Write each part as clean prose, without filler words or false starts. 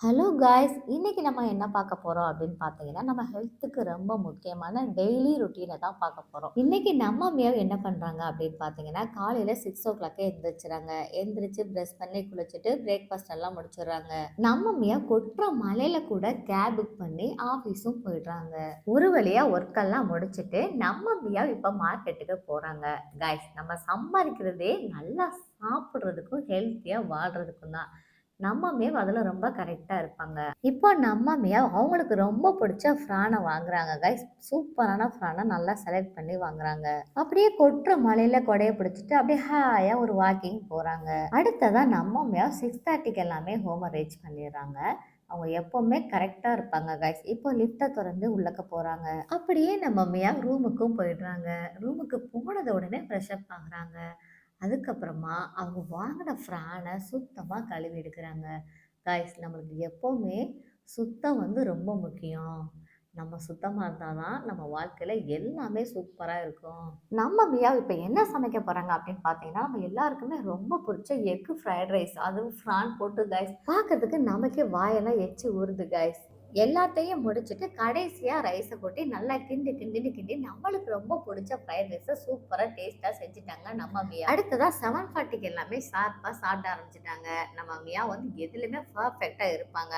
Hello guys, இன்னைக்கு நம்ம என்ன பார்க்க போறோம் அப்படின்னு பார்த்தீங்கன்னா, நம்ம ஹெல்த்துக்கு ரொம்ப முக்கியமான டெய்லி ரொட்டீனை தான் பார்க்க போறோம். இன்னைக்கு நம்ம மியாவ் என்ன பண்றாங்க அப்படின்னு பார்த்தீங்கன்னா, காலையில 6:00 எந்திரிச்சுறாங்க. எந்திரிச்சு பிரஷ் பண்ணி குளிச்சுட்டு பிரேக்ஃபாஸ்ட் எல்லாம் முடிச்சிடுறாங்க. நம்ம மியாவ் கொட்டுற மழையில கூட கேப் புக் பண்ணி ஆஃபீஸும் போயிடுறாங்க. ஒரு வழியா ஒர்க் எல்லாம் முடிச்சுட்டு நம்ம மியாவ் இப்போ மார்க்கெட்டுக்கு போறாங்க. காய்ஸ், நம்ம சம்பாதிக்கிறதே நல்லா சாப்பிட்றதுக்கும் ஹெல்த்தியா வாழ்றதுக்கும் தான். நம்ம மியாவ் அதில் ரொம்ப கரெக்டாக இருப்பாங்க. இப்போ நம்ம மியாவ் அவங்களுக்கு ரொம்ப பிடிச்ச ஃப்ரானை வாங்குறாங்க கைஸ். சூப்பரான ஃப்ரானை நல்லா செலக்ட் பண்ணி வாங்குறாங்க. அப்படியே கொட்டுற மலையில கொடைய பிடிச்சிட்டு அப்படியே ஹாயா ஒரு வாக்கிங் போறாங்க. அடுத்ததா நம்ம மியாவ் 6:30 எல்லாமே ஹோமை ரீச் பண்ணிடுறாங்க. அவங்க எப்பவுமே கரெக்டா இருப்பாங்க கைஸ். இப்போ லிஃப்ட்டை திறந்து உள்ளக்க போறாங்க. அப்படியே நம்ம மியாவ் ரூமுக்கும் போயிடுறாங்க. ரூமுக்கு போனத உடனே ஃப்ரெஷ் அப் ஆகுறாங்க. அதுக்கப்புறமா அவங்க வாங்கின ஃப்ரானை சுத்தமாக கழுவி எடுக்கிறாங்க. காய்ஸ், நம்மளுக்கு எப்போவுமே சுத்தம் ரொம்ப முக்கியம். நம்ம சுத்தமாக இருந்தால் தான் நம்ம வாழ்க்கையில் எல்லாமே சூப்பராக இருக்கும். நம்ம மியாவ் இப்போ என்ன சமைக்க போகிறாங்க அப்படின்னு பார்த்தீங்கன்னா, நம்ம எல்லாருக்குமே ரொம்ப பிடிச்ச எக்கு ஃப்ரைட் ரைஸ், அதுவும் ஃப்ரான் போட்டு காய்ஸ். பார்க்கறதுக்கு நமக்கே வாயெல்லாம் எச்சி ஊறுது காய்ஸ். எல்லாத்தையும் முடிச்சுட்டு கடைசியா ரைஸை கொட்டி நல்லா கிண்டி கிண்டின்னு கிண்டி நம்மளுக்கு ரொம்ப பிடிச்ச ஃப்ரைட் ரைஸை சூப்பரா டேஸ்டா செஞ்சுட்டாங்க நம்ம மியா. அடுத்ததா 7:40 எல்லாமே ஷார்ப்பா சாப்பிட ஆரம்பிச்சிட்டாங்க. நம்ம மியா எதுலையுமே பர்ஃபெக்டா இருப்பாங்க.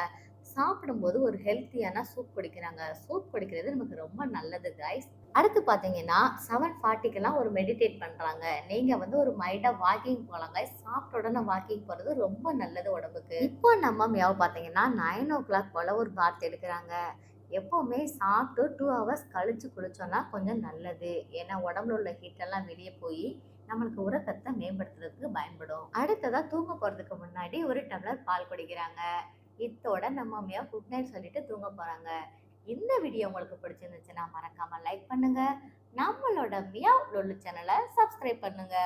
சாப்பிடும்போது ஒரு ஹெல்த்தியான சூப் குடிக்கிறாங்க. சூப் குடிக்கிறது நமக்கு ரொம்ப நல்லது கைஸ். அடுத்து பார்த்தீங்கன்னா 7:40க்கெல்லாம் ஒரு மெடிடேட் பண்றாங்க. நீங்க ஒரு மைல்டா வாக்கிங் போலாம் கைஸ். சாப்பிட்ட உடனே வாக்கிங் போறது ரொம்ப நல்லது உடம்புக்கு. இப்போ நம்ம மியாவ் பார்த்தீங்கன்னா 9:00 போல ஒரு பாத் எடுக்கிறாங்க. எப்பவுமே சாப்பிட்டு 2 ஹவர்ஸ் கழிச்சு குளிச்சோம்னா கொஞ்சம் நல்லது. ஏன்னா உடம்புல உள்ள ஹீட் எல்லாம் வெளியே போய் நம்மளுக்கு உறக்கத்தை மேம்படுத்துறதுக்கு பயன்படும். அடுத்ததா தூங்க போறதுக்கு முன்னாடி ஒரு டம்ளர் பால் குடிக்கிறாங்க. இத்தோட நம்ம மியாவ் குட் நைட் சொல்லிட்டு தூங்க போறாங்க. இந்த வீடியோ உங்களுக்கு பிடிச்சிருந்துச்சுன்னா மறக்காம லைக் பண்ணுங்க. நம்மளோட மியாவ் லொல்லு சேனலை சப்ஸ்கிரைப் பண்ணுங்க.